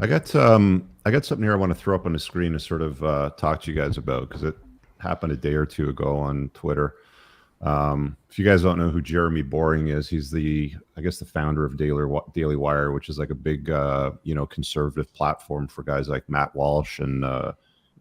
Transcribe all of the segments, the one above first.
I got something here I want to throw up on the screen to sort of talk to you guys about because it happened a day or two ago on Twitter. If you guys don't know who Jeremy Boring is, he's I guess the founder of Daily Wire, which is like a big conservative platform for guys like Matt Walsh and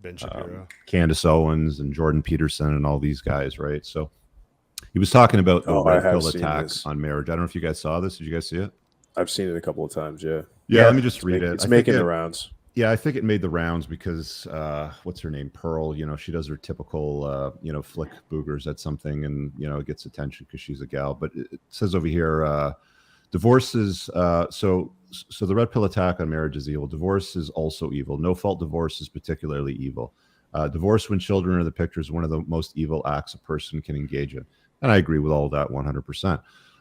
Ben Shapiro. Candace Owens and Jordan Peterson and all these guys, right? So he was talking about the Oh, I red have pill seen attack this. on marriage. I don't know if you guys saw this. Did you guys see it? I've seen it a couple of times. Yeah. Yeah, let me just read it. It's I think making the it, rounds. Yeah, I think it made the rounds because what's her name, Pearl? She does her typical flick boogers at something, and it gets attention because she's a gal. But it says over here, divorce is so the red pill attack on marriage is evil. Divorce is also evil. No fault divorce is particularly evil. Divorce when children are in the picture is one of the most evil acts a person can engage in, and I agree with all of that 100%.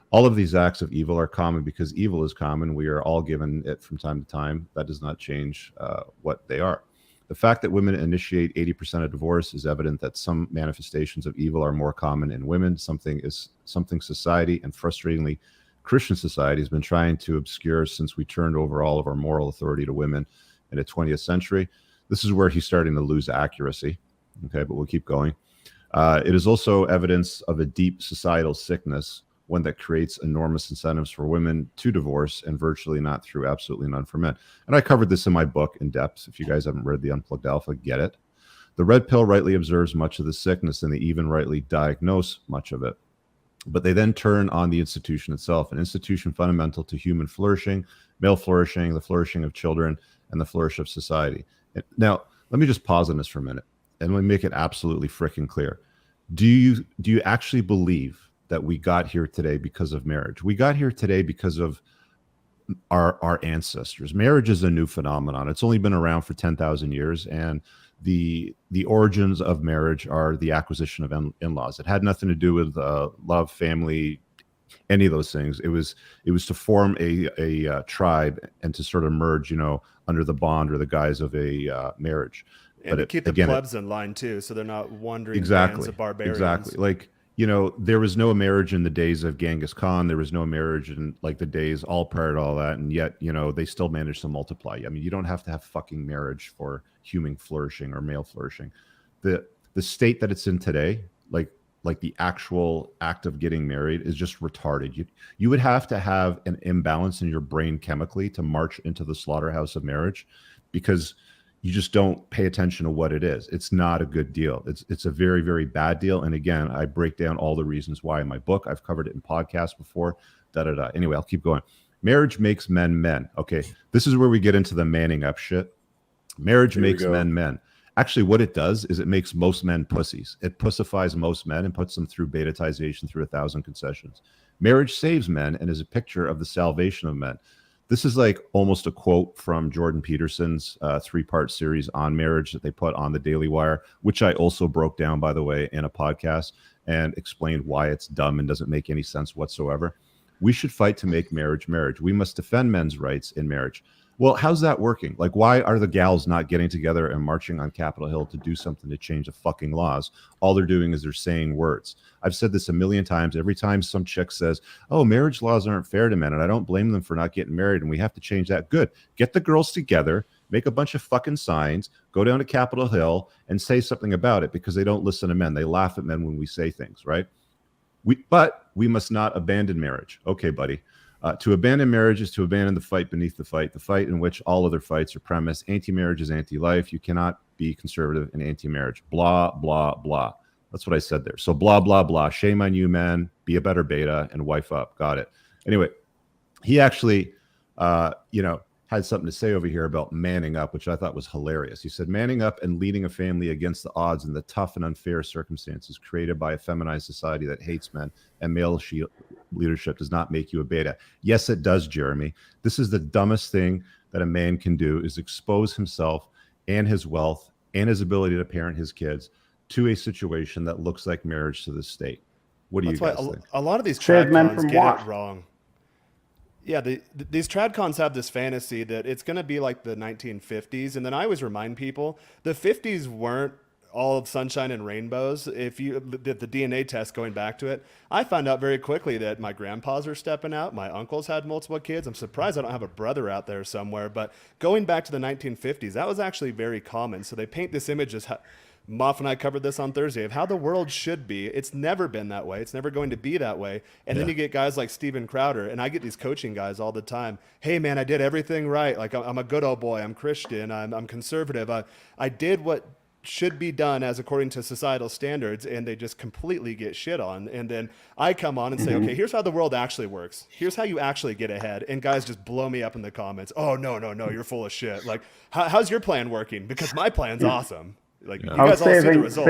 All of these acts of evil are common because evil is common. We are all given it from time to time. That does not change what they are. The fact that women initiate 80% of divorce is evident that some manifestations of evil are more common in women. Something society, and frustratingly Christian society, has been trying to obscure since we turned over all of our moral authority to women in the 20th century. This is where he's starting to lose accuracy. Okay, but we'll keep going. It is also evidence of a deep societal sickness, one that creates enormous incentives for women to divorce and virtually not through, absolutely none for men. And I covered this in my book in depth. If you guys haven't read the Unplugged Alpha, get it. The red pill rightly observes much of the sickness, and they even rightly diagnose much of it. But they then turn on the institution itself, an institution fundamental to human flourishing, male flourishing, the flourishing of children, and the flourish of society. Now, let me just pause on this for a minute, and let me make it absolutely freaking clear. Do you actually believe that we got here today because of marriage? We got here today because of our ancestors. Marriage is a new phenomenon. It's only been around for 10,000 years, and the origins of marriage are the acquisition of in-laws. It had nothing to do with love, family, any of those things. It was to form a tribe and to sort of merge, under the bond or the guise of a marriage. And But to it, keep the again, plebs in line too, so they're not wandering bands exactly, of barbarians. exactly. Like, there was no marriage in the days of Genghis Khan. There was no marriage in like the days all prior to all that, and yet they still managed to multiply. I mean, you don't have to have fucking marriage for human flourishing or male flourishing. The state that it's in today, like the actual act of getting married, is just retarded. You would have to have an imbalance in your brain chemically to march into the slaughterhouse of marriage, because you just don't pay attention to what it is. It's not a good deal. It's a very, very bad deal. And again, I break down all the reasons why in my book. I've covered it in podcasts before. Anyway, I'll keep going. Marriage makes men men. Okay, this is where we get into the manning up shit. Marriage Here we makes go. men men. Actually, what it does is it makes most men pussies. It pussifies most men and puts them through betatization through 1,000 concessions. Marriage saves men and is a picture of the salvation of men. This is like almost a quote from Jordan Peterson's 3-part series on marriage that they put on the Daily Wire, which I also broke down, by the way, in a podcast and explained why it's dumb and doesn't make any sense whatsoever. We should fight to make marriage marriage. We must defend men's rights in marriage. Well, how's that working? Like, why are the gals not getting together and marching on Capitol Hill to do something to change the fucking laws? All they're doing is they're saying words. I've said this a million times. Every time some chick says, oh, marriage laws aren't fair to men, and I don't blame them for not getting married, and we have to change that. Good. Get the girls together, make a bunch of fucking signs, go down to Capitol Hill and say something about it, because they don't listen to men. They laugh at men when we say things, right? But we must not abandon marriage. Okay, buddy. To abandon marriage is to abandon the fight beneath the fight in which all other fights are premised. Anti-marriage is anti-life. You cannot be conservative and anti-marriage. Blah, blah, blah. That's what I said there. So blah, blah, blah. Shame on you, man. Be a better beta and wife up. Got it. Anyway, he actually, had something to say over here about manning up, which I thought was hilarious. He said, manning up and leading a family against the odds and the tough and unfair circumstances created by a feminized society that hates men and male leadership does not make you a beta. Yes, it does, Jeremy. This is the dumbest thing that a man can do, is expose himself and his wealth and his ability to parent his kids to a situation that looks like marriage to the state. What do That's you why guys think? a lot of these Save men tradcons from get what? it wrong. Yeah, these tradcons have this fantasy that it's going to be like the 1950s. And then I always remind people the 50s weren't all sunshine and rainbows. If you did the DNA test going back to it, I found out very quickly that my grandpas are stepping out. My uncles had multiple kids. I'm surprised I don't have a brother out there somewhere. But going back to the 1950s, that was actually very common. So they paint this image as Moff and I covered this on Thursday of how the world should be. It's never been that way. It's never going to be that way. And then you get guys like Steven Crowder, and I get these coaching guys all the time. Hey, man, I did everything right. Like, I'm a good old boy. I'm Christian. I'm conservative. I did what should be done as according to societal standards, and they just completely get shit on. And then I come on and say, okay, here's how the world actually works. Here's how you actually get ahead. And guys just blow me up in the comments. Oh, no, you're full of shit. Like, how's your plan working? Because my plan's awesome. Like, you guys all see the results.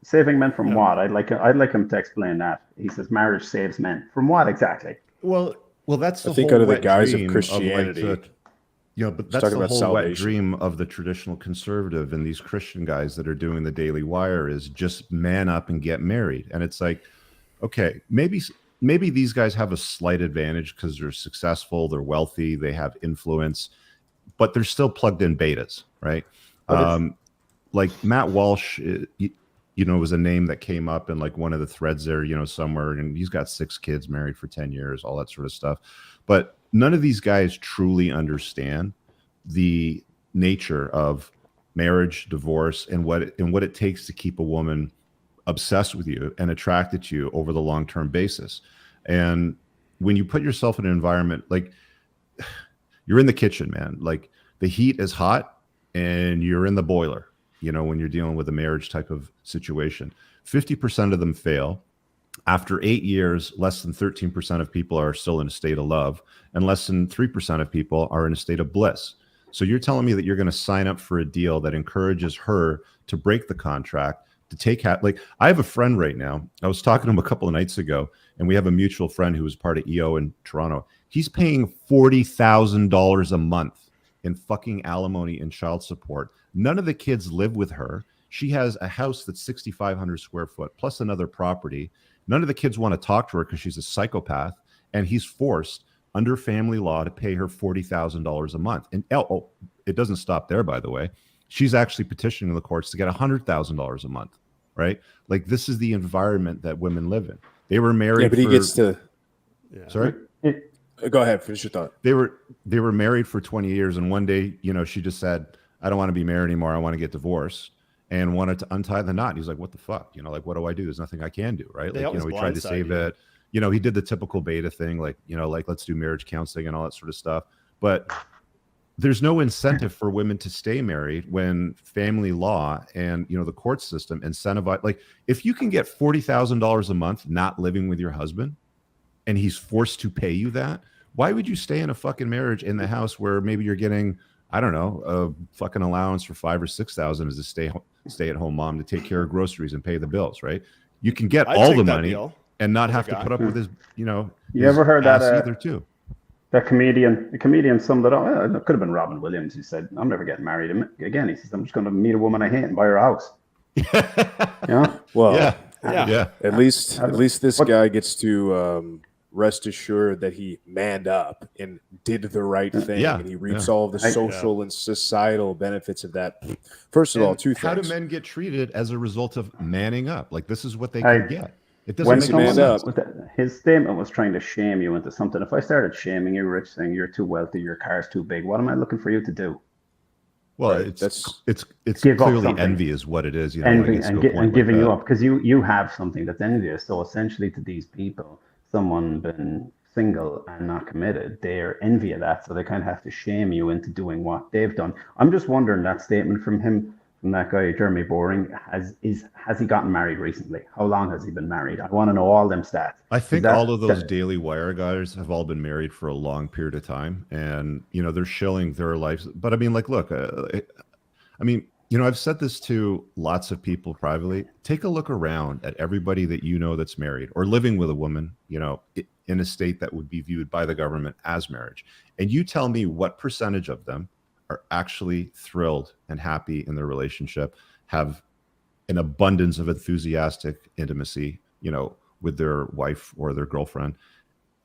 Saving men from what? I'd like him to explain that. He says marriage saves men. From what exactly? Well, that's the I think whole under the wet guise of dream Christianity. But that's the whole wet dream of the traditional conservative and these Christian guys that are doing the Daily Wire is just man up and get married. And it's like, okay, maybe these guys have a slight advantage because they're successful, they're wealthy, they have influence, but they're still plugged in betas, right? Like Matt Walsh, was a name that came up in like one of the threads there, somewhere, and he's got 6 kids, married for 10 years, all that sort of stuff. But none of these guys truly understand the nature of marriage, divorce, and what it takes to keep a woman obsessed with you and attracted to you over the long-term basis. And when you put yourself in an environment like you're in the kitchen, man, like the heat is hot and you're in the boiler, when you're dealing with a marriage type of situation, 50% of them fail. After 8 years, less than 13% of people are still in a state of love, and less than 3% of people are in a state of bliss. So you're telling me that you're going to sign up for a deal that encourages her to break the contract, to take like I have a friend right now. I was talking to him a couple of nights ago, and we have a mutual friend who was part of EO in Toronto. He's paying $40,000 a month in fucking alimony and child support. None of the kids live with her. She has a house that's 6,500 square foot plus another property. None of the kids want to talk to her because she's a psychopath, and he's forced under family law to pay her $40,000 a month. And it doesn't stop there, by the way. She's actually petitioning the courts to get $100,000 a month, right? Like, this is the environment that women live in. They were married. Yeah, but he gets to. Yeah. Sorry. Go ahead. Finish your thought. They were married for 20 years, and one day, she just said, "I don't want to be married anymore. I want to get divorced." And wanted to untie the knot. He's like, "What the fuck? Like, what do I do? There's nothing I can do, right?" Like, he tried to save it. He did the typical beta thing, like, like, let's do marriage counseling and all that sort of stuff. But there's no incentive for women to stay married when family law and, the court system incentivize. Like, if you can get $40,000 a month not living with your husband and he's forced to pay you that, why would you stay in a fucking marriage in the house where maybe you're getting, I don't know, a fucking allowance for $5,000 or $6,000 as a stay-at-home mom to take care of groceries and pay the bills, right? You can get all the money and not have to put up with his, You ever heard that either too? That comedian summed it up. It could have been Robin Williams who said, "I'm never getting married again." He says, "I'm just going to meet a woman I hate and buy her a house." Well, yeah. At least this guy gets to rest assured that he manned up and did the right thing, and he reaps all of the social and societal benefits of that. First of all, two things. How do men get treated as a result of manning up? Like, this is what they can get. It doesn't When make someone sense. his statement was trying to shame you into something. If I started shaming you, Rich, saying you're too wealthy, your car's too big, what am I looking for you to do? Well, it's clearly envy is what it is. Envy and giving you up because you have something that's envious. So essentially, to these people, someone been single and not committed, they're envy of that. So they kind of have to shame you into doing what they've done. I'm just wondering, that statement from that guy, Jeremy Boring, has he gotten married recently? How long has he been married? I want to know all them stats. I think all of those Daily Wire guys have all been married for a long period of time, and they're shilling their lives. But I mean, like, look, I've said this to lots of people privately. Take a look around at everybody that that's married or living with a woman, in a state that would be viewed by the government as marriage, and you tell me what percentage of them are actually thrilled and happy in their relationship, have an abundance of enthusiastic intimacy, with their wife or their girlfriend.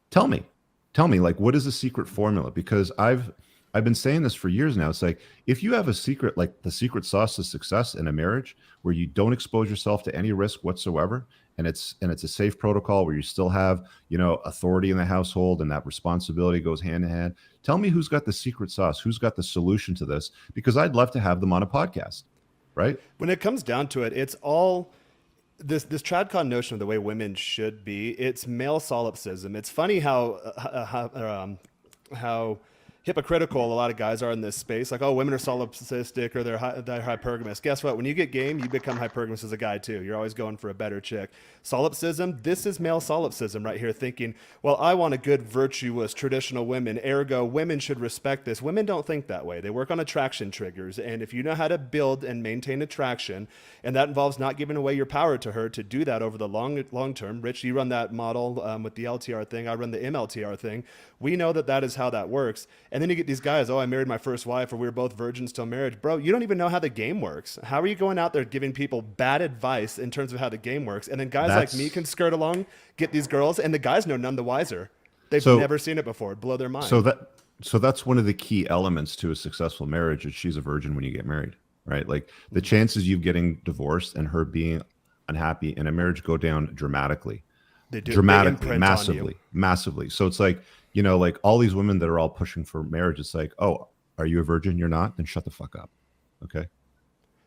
Tell me, like, what is the secret formula? Because I've I've been saying this for years now. It's like, if you have a secret, like the secret sauce to success in a marriage where you don't expose yourself to any risk whatsoever, and it's a safe protocol where you still have, authority in the household and that responsibility goes hand in hand. Tell me who's got the secret sauce, who's got the solution to this, because I'd love to have them on a podcast, right? When it comes down to it, it's all this tradcon notion of the way women should be. It's male solipsism. It's funny how hypocritical a lot of guys are in this space. Like, oh, women are solipsistic or they're hypergamous. Guess what? When you get game, you become hypergamous as a guy too. You're always going for a better chick. Solipsism, this is male solipsism right here, thinking, well, I want a good, virtuous, traditional women. Ergo, women should respect this. Women don't think that way. They work on attraction triggers. And if you know how to build and maintain attraction, and that involves not giving away your power to her to do that over the long term. Rich, you run that model with the LTR thing. I run the MLTR thing. We know that is how that works. And then you get these guys, oh, I married my first wife, or we were both virgins till marriage. Bro, you don't even know how the game works. How are you going out there giving people bad advice in terms of how the game works? And then guys like me can skirt along, get these girls, and the guys know none the wiser. They've never seen it before. It'd blow their mind. So that's one of the key elements to a successful marriage is she's a virgin when you get married, right? Like the chances of you getting divorced and her being unhappy in a marriage go down dramatically. They do. Dramatically, massively. So it's like, like all these women that are all pushing for marriage, it's like, oh, are you a virgin? You're not? Then shut the fuck up. Okay.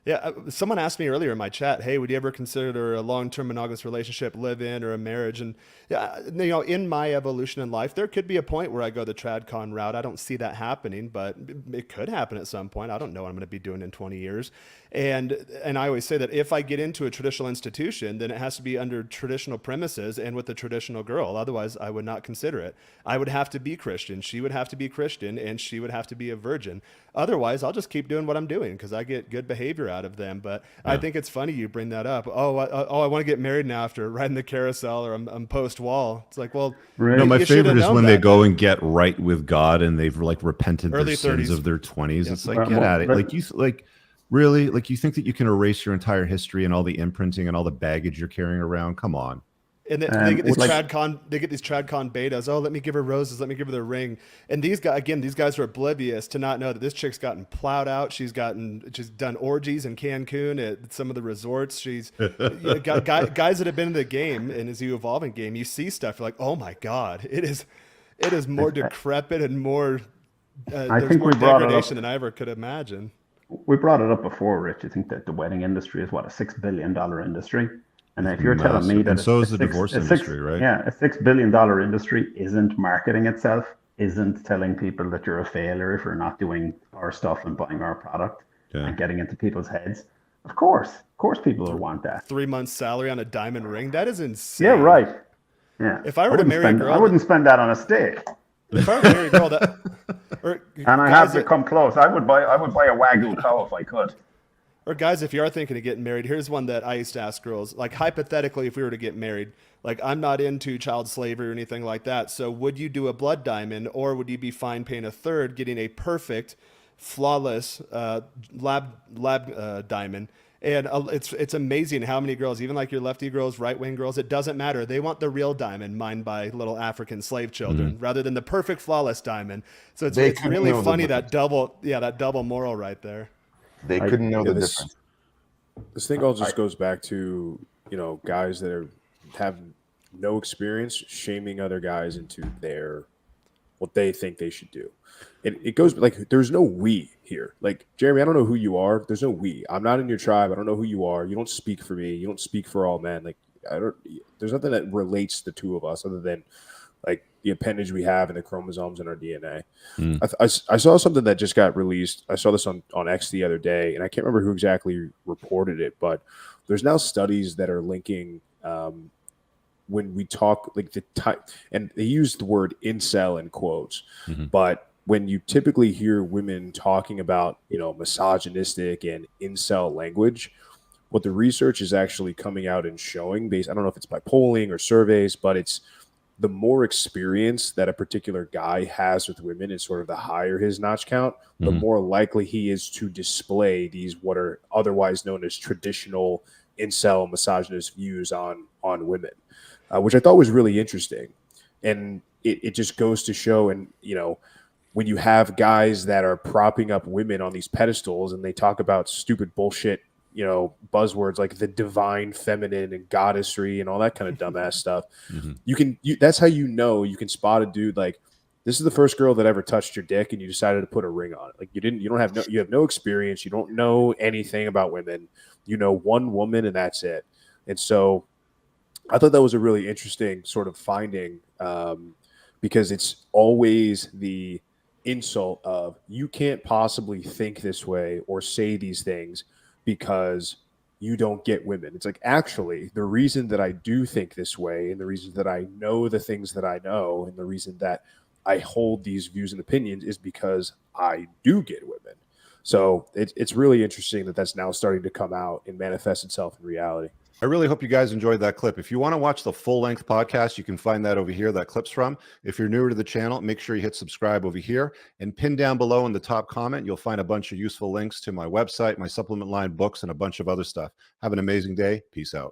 Yeah, someone asked me earlier in my chat, hey, would you ever consider a long-term monogamous relationship, live-in, or a marriage? And in my evolution in life, there could be a point where I go the tradcon route. I don't see that happening, but it could happen at some point. I don't know what I'm going to be doing in 20 years. And I always say that if I get into a traditional institution, then it has to be under traditional premises and with a traditional girl. Otherwise, I would not consider it. I would have to be Christian. She would have to be Christian, and she would have to be a virgin. Otherwise, I'll just keep doing what I'm doing because I get good behavior out of them. But I think it's funny you bring that up. I want to get married now after riding the carousel, or I'm post-wall. It's like, well, right. No, my favorite is when they go and get right with God and they've like repented their sins of their 20s. Yeah. It's like, get at it. Really, like you think that you can erase your entire history and all the imprinting and all the baggage you're carrying around? Come on. And they get these tradcon betas. Oh, let me give her roses. Let me give her the ring. And these guys are oblivious to not know that this chick's gotten plowed out. She's done orgies in Cancun at some of the resorts. She's guys that have been in the game, and as you evolve in game, you see stuff. You're like, oh my God, it is more decrepit and more. There's more degradation than I ever could imagine. We brought it up before, Rich. I think that the wedding industry is what, a $6 billion industry. And if you're telling me that so is the divorce industry, right? Yeah, a $6 billion industry isn't marketing itself, isn't telling people that you're a failure if you're not doing our stuff and buying our product and getting into people's heads. Of course people will want that. 3 months salary on a diamond ring, that is insane. Yeah, right. Yeah. If I were to marry a girl, I wouldn't spend that on a steak. If I were to marry a girl and I have to come close. I would buy a Wagyu cow if I could. Or guys, if you are thinking of getting married, here's one that I used to ask girls. Like, hypothetically, if we were to get married, like, I'm not into child slavery or anything like that. So would you do a blood diamond, or would you be fine paying a third, getting a perfect, flawless lab diamond? And it's amazing how many girls, even like your lefty girls, right-wing girls, it doesn't matter. They want the real diamond mined by little African slave children rather than the perfect, flawless diamond. So it's really funny, that double moral right there. They couldn't know the difference. This thing all just goes back to, guys that have no experience shaming other guys into what they think they should do. It goes like, there's no we here. Like, Jeremy, I don't know who you are. There's no we. I'm not in your tribe. I don't know who you are. You don't speak for me. You don't speak for all men. Like, there's nothing that relates the two of us other than like the appendage we have in the chromosomes in our DNA. I saw something that just got released. I saw this on X the other day, and I can't remember who exactly reported it, but there's now studies that are linking when we talk like the type, and they use the word incel in quotes, but when you typically hear women talking about, misogynistic and incel language, what the research is actually coming out and showing I don't know if it's by polling or surveys, but it's the more experience that a particular guy has with women and sort of the higher his notch count, the more likely he is to display these what are otherwise known as traditional incel misogynist views on women, which I thought was really interesting. And it just goes to show, and when you have guys that are propping up women on these pedestals and they talk about stupid bullshit, you know, buzzwords like the divine feminine and goddessry and all that kind of dumbass stuff, that's how you know you can spot a dude like, this is the first girl that ever touched your dick and you decided to put a ring on it. Like you have no experience. You don't know anything about women. You know one woman and that's it. And so I thought that was a really interesting sort of finding, because it's always the insult of you can't possibly think this way or say these things because you don't get women. It's like, actually, the reason that I do think this way and the reason that I know the things that I know and the reason that I hold these views and opinions is because I do get women. So it's really interesting that that's now starting to come out and manifest itself in reality. I really hope you guys enjoyed that clip. If you want to watch the full-length podcast, you can find that over here, that clip's from. If you're newer to the channel, make sure you hit subscribe over here. And pinned down below in the top comment, you'll find a bunch of useful links to my website, my supplement line, books, and a bunch of other stuff. Have an amazing day. Peace out.